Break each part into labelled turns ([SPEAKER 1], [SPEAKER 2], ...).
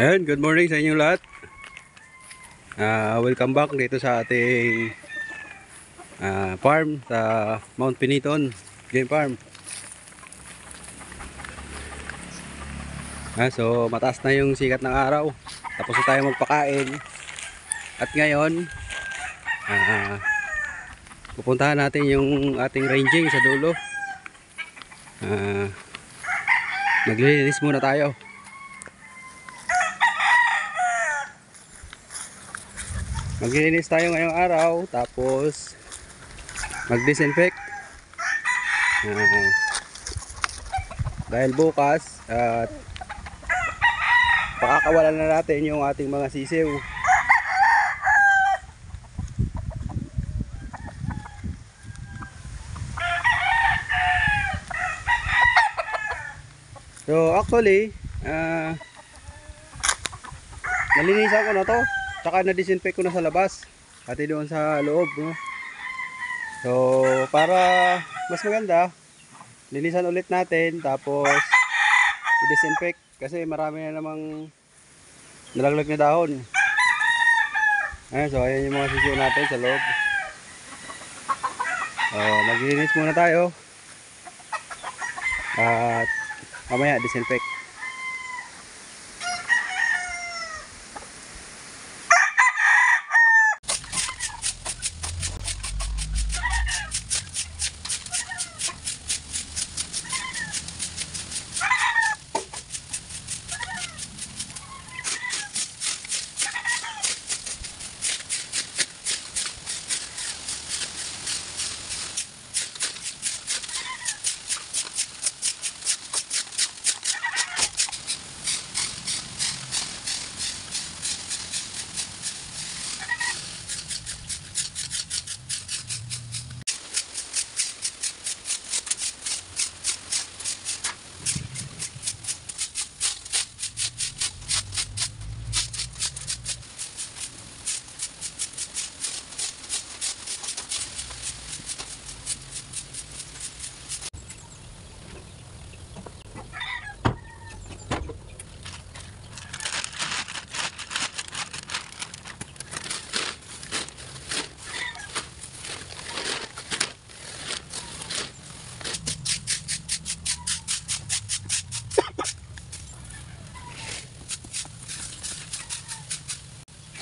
[SPEAKER 1] Ayan, good morning sa inyong lahat. Welcome back dito sa ating farm sa Mount Piniton Game Farm. So mataas na yung sikat ng araw. Tapos na tayo magpakain. At ngayon, pupuntahan natin yung ating ranging sa dulo. Naglilinis muna tayo. Maglilinis tayo ngayong araw, tapos mag-disinfect. Dahil bukas at pakakawalan na natin yung ating mga sisiw. So actually, nalinisan ko na to. Tsaka na-disinfect ko na sa labas, pati doon sa loob, no? So para mas maganda, linisan ulit natin, tapos i-disinfect kasi marami na namang nalaglag na dahon. So ayan yung mga sisiw natin sa loob. Maglilinis muna tayo at mamaya disinfect.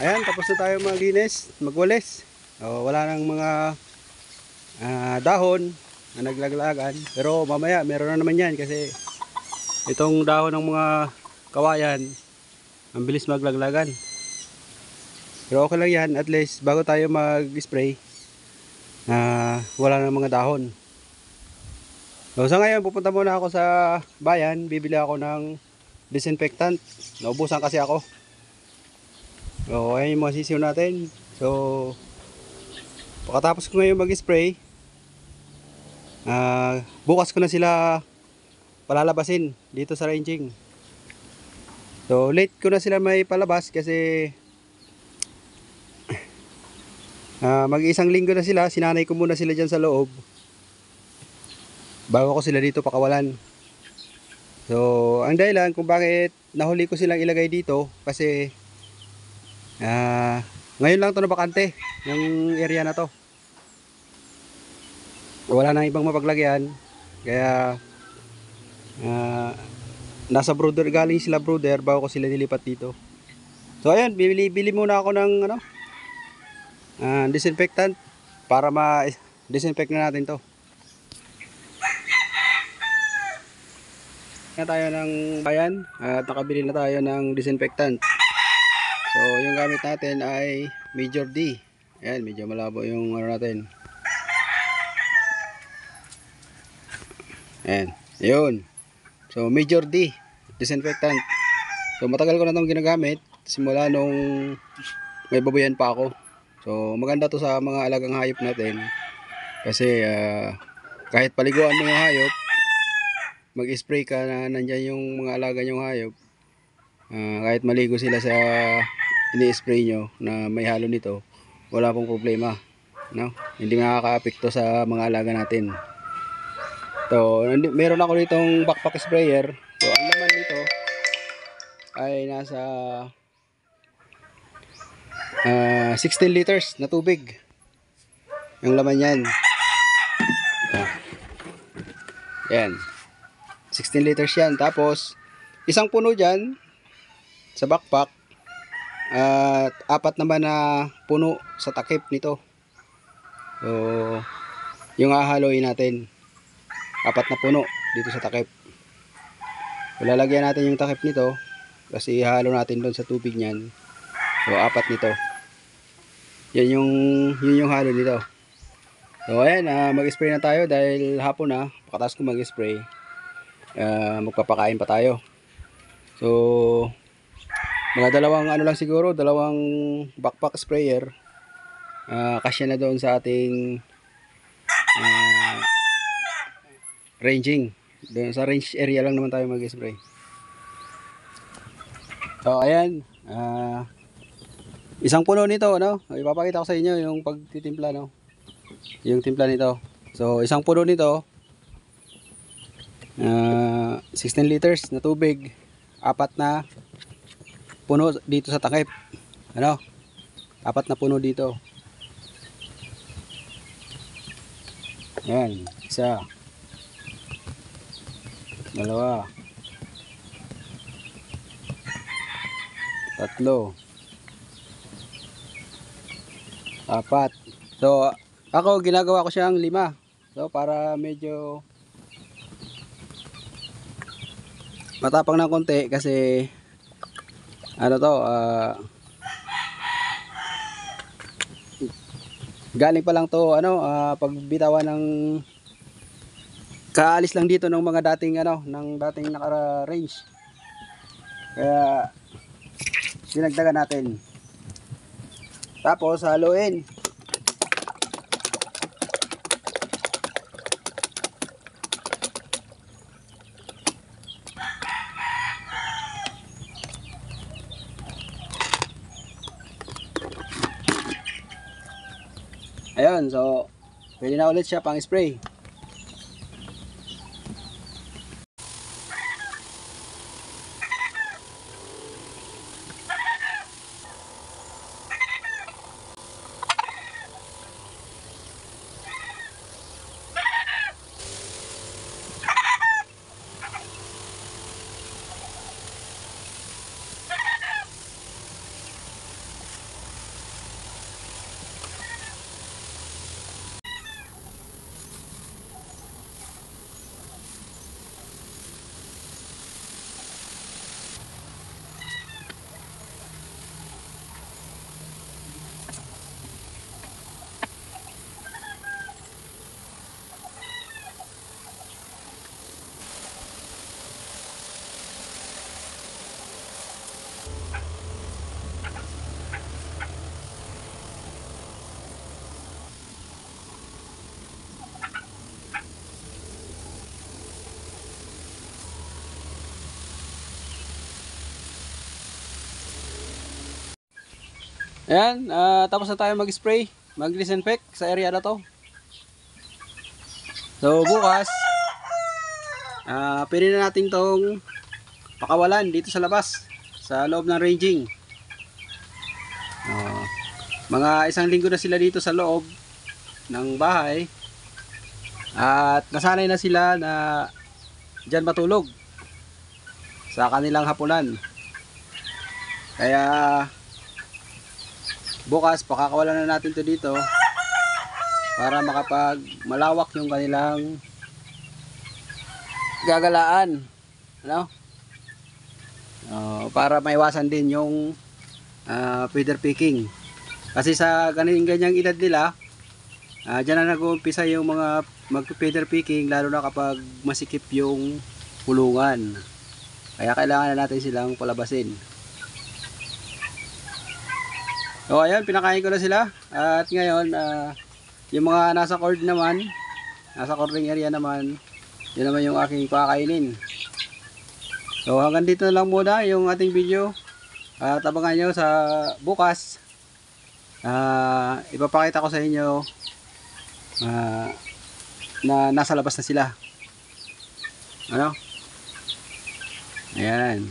[SPEAKER 1] Ayan, tapos na tayo maglinis, magwalis. Wala nang mga dahon na naglaglagan. Pero mamaya meron na naman yan kasi itong dahon ng mga kawayan ang bilis maglaglagan. Pero okay lang yan, at least bago tayo mag-spray wala nang mga dahon. So sa ngayon pupunta muna ako sa bayan, bibili ako ng disinfectant. Naubusan kasi ako. So ayan yung mga sisiw natin. So pagkatapos ko ngayon mag-spray, bukas ko na sila palalabasin dito sa ranging. So late ko na sila may palabas kasi mag-isang linggo na sila. Sinanay ko muna sila dyan sa loob bago ko sila dito pakawalan. So ang dahilan kung bakit nahuli ko silang ilagay dito kasi ngayon lang to na bakante yung area na to. Wala nang ibang mapaglagyan, kaya nasa brooder, galing sila brooder bago ko sila nilipat dito. So ayun, bili muna ako ng disinfectant para ma-disinfect na natin to. Na tayo ng bayan at nakabili na tayo ng disinfectant. So yung gamit natin ay Major D. Ayan, medyo malabo yung natin. Ayan, yun. So Major D disinfectant. So matagal ko na itong ginagamit simula nung may babuyan pa ako. So maganda to sa mga alagang hayop natin kasi kahit paliguan mo yung hayop, mag-spray ka na nandyan yung mga alaga yung hayop, kahit maligo sila sa ini-spray nyo na may halo nito, wala pong problema, no? Hindi makaka-apekto sa mga alaga natin. So meron ako ditong backpack sprayer. So ang laman nito ay nasa 16 liters na tubig yung laman yan. Yan, 16 liters yan. Tapos isang puno dyan sa backpack at apat naman na puno sa takip nito. So yung hahaloyin natin, apat na puno dito sa takip. Lalagyan natin yung takip nito kasi ihalo natin doon sa tubig niyan. So apat nito. Yun yung halo nito. So ayan, mag-spray na tayo dahil hapon na. Pagkatapos ko mag-spray, magpapakain pa tayo. So mga dalawang ano lang siguro, dalawang backpack sprayer. Kasya na doon sa ating ranging. Doon sa range area lang naman tayo mag-spray. So ayan, isang puno nito, no? Ipapakita ko sa inyo yung pagtitimpla, no? Yung timpla nito. So isang puno nito, 16 liters na tubig, apat na puno dito sa takip. Ano? Apat na puno dito. Ayan, isa, dalawa, tatlo, apat. So ako ginagawa ko siyang 5. So para medyo matapang ng konti kasi ano to, galing pa lang to, ano, pagbitawan ng kaalis lang dito ng mga dating ano, ng dating naka-range. Kaya dinagdagan natin. Tapos haluin. Ayun, so pwede na ulit siya pang spray. Ayan, tapos na tayo mag-spray, mag-disinfect sa area na to. So bukas, pwede na natin tong pakawalan dito sa labas, sa loob ng ranging. Mga isang linggo na sila dito sa loob ng bahay at nasanay na sila na dyan matulog sa kanilang hapunan. Kaya bukas pakakawalan na natin to dito para makapag malawak yung kanilang gagalaan, ano? Para maiwasan din yung feeder picking. Kasi sa ganyang edad nila, dyan na nag-uumpisa yung mga mag-feeder picking, lalo na kapag masikip yung kulungan. Kaya kailangan na natin silang palabasin. So ayan, pinakain ko na sila. At ngayon, yung mga nasa cord naman, nasa cording area naman, yun naman yung aking pakainin. So hanggang dito na lang muna yung ating video. At abangan nyo sa bukas. Ipapakita ko sa inyo na nasa labas na sila. Ano? Ayan.